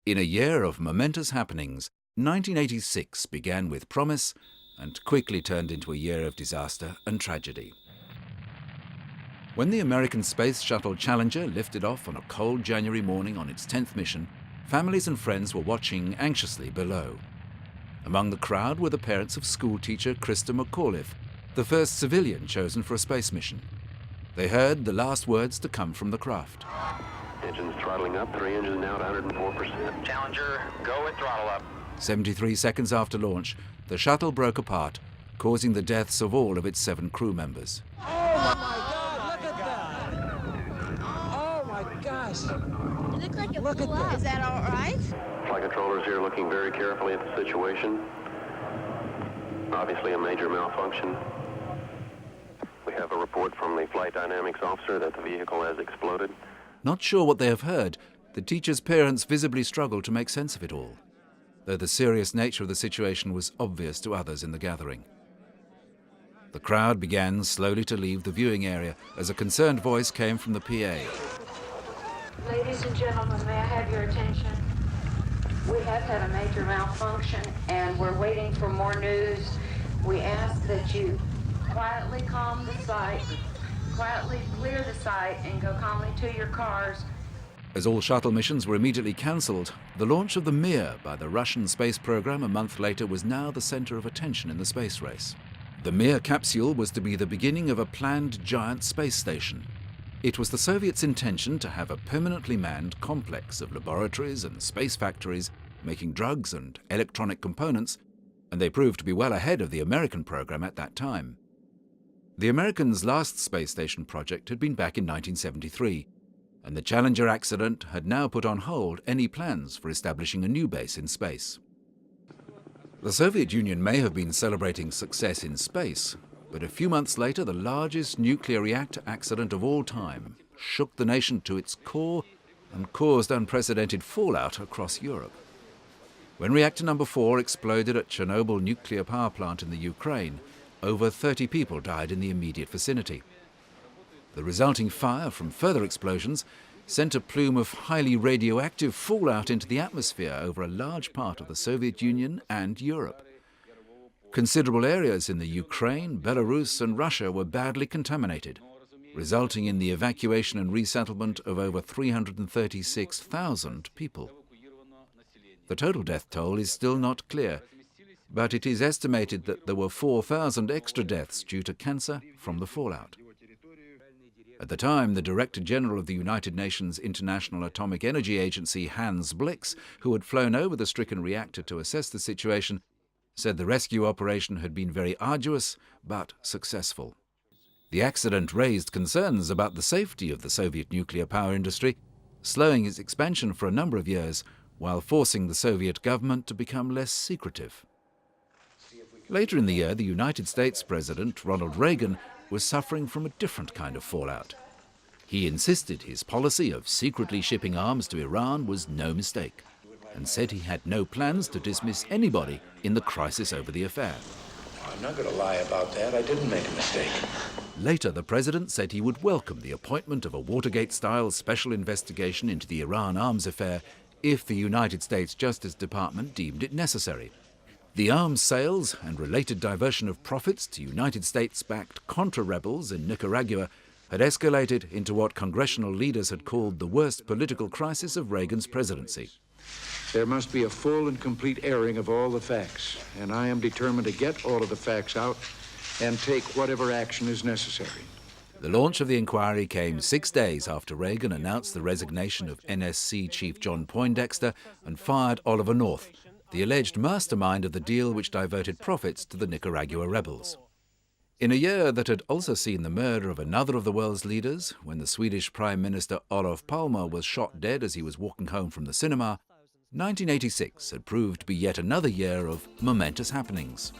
In a year of momentous happenings, 1986 began with promise and quickly turned into a year of disaster and tragedy. When the American Space Shuttle Challenger lifted off on a cold January morning on its 10th mission, families and friends were watching anxiously below. Among the crowd were the parents of schoolteacher Krista McAuliffe, the first civilian chosen for a space mission. They heard the last words to come from the craft. Engines throttling up, 3 engines now at 104%. Challenger, go with throttle up. 73 seconds after launch, the shuttle broke apart, causing the deaths of all of its 7 crew members. Oh my God, look at that! Oh my gosh! It looked like it Look blew at up. that. Is that all right? Flight controllers here looking very carefully at the situation. Obviously a major malfunction. We have a report from the flight dynamics officer that the vehicle has exploded. Not sure what they have heard, the teacher's parents visibly struggled to make sense of it all, though the serious nature of the situation was obvious to others in the gathering. The crowd began slowly to leave the viewing area as a concerned voice came from the PA. Ladies and gentlemen, may I have your attention? We have had a major malfunction and we're waiting for more news. We ask that you quietly calm the site, quietly clear the site and go calmly to your cars. As all shuttle missions were immediately cancelled, the launch of the Mir by the Russian space program a month later was now the center of attention in the space race. The Mir capsule was to be the beginning of a planned giant space station. It was the Soviets' intention to have a permanently manned complex of laboratories and space factories making drugs and electronic components, and they proved to be well ahead of the American program at that time. The Americans' last space station project had been back in 1973, and the Challenger accident had now put on hold any plans for establishing a new base in space. The Soviet Union may have been celebrating success in space, but a few months later the largest nuclear reactor accident of all time shook the nation to its core and caused unprecedented fallout across Europe. When reactor number 4 exploded at Chernobyl nuclear power plant in the Ukraine, over 30 people died in the immediate vicinity. The resulting fire from further explosions sent a plume of highly radioactive fallout into the atmosphere over a large part of the Soviet Union and Europe. Considerable areas in the Ukraine, Belarus and Russia were badly contaminated, resulting in the evacuation and resettlement of over 336,000 people. The total death toll is still not clear, but it is estimated that there were 4,000 extra deaths due to cancer from the fallout. At the time, the Director General of the United Nations International Atomic Energy Agency, Hans Blix, who had flown over the stricken reactor to assess the situation, said the rescue operation had been very arduous but successful. The accident raised concerns about the safety of the Soviet nuclear power industry, slowing its expansion for a number of years while forcing the Soviet government to become less secretive. Later in the year, the United States President, Ronald Reagan, was suffering from a different kind of fallout. He insisted his policy of secretly shipping arms to Iran was no mistake, and said he had no plans to dismiss anybody in the crisis over the affair. I'm not going to lie about that. I didn't make a mistake. Later, the president said he would welcome the appointment of a Watergate-style special investigation into the Iran arms affair if the United States Justice Department deemed it necessary. The arms sales and related diversion of profits to United States-backed Contra rebels in Nicaragua had escalated into what congressional leaders had called the worst political crisis of Reagan's presidency. There must be a full and complete airing of all the facts, and I am determined to get all of the facts out and take whatever action is necessary. The launch of the inquiry came 6 days after Reagan announced the resignation of NSC Chief John Poindexter and fired Oliver North, the alleged mastermind of the deal which diverted profits to the Nicaragua rebels. In a year that had also seen the murder of another of the world's leaders, when the Swedish Prime Minister Olof Palme was shot dead as he was walking home from the cinema, 1986 had proved to be yet another year of momentous happenings.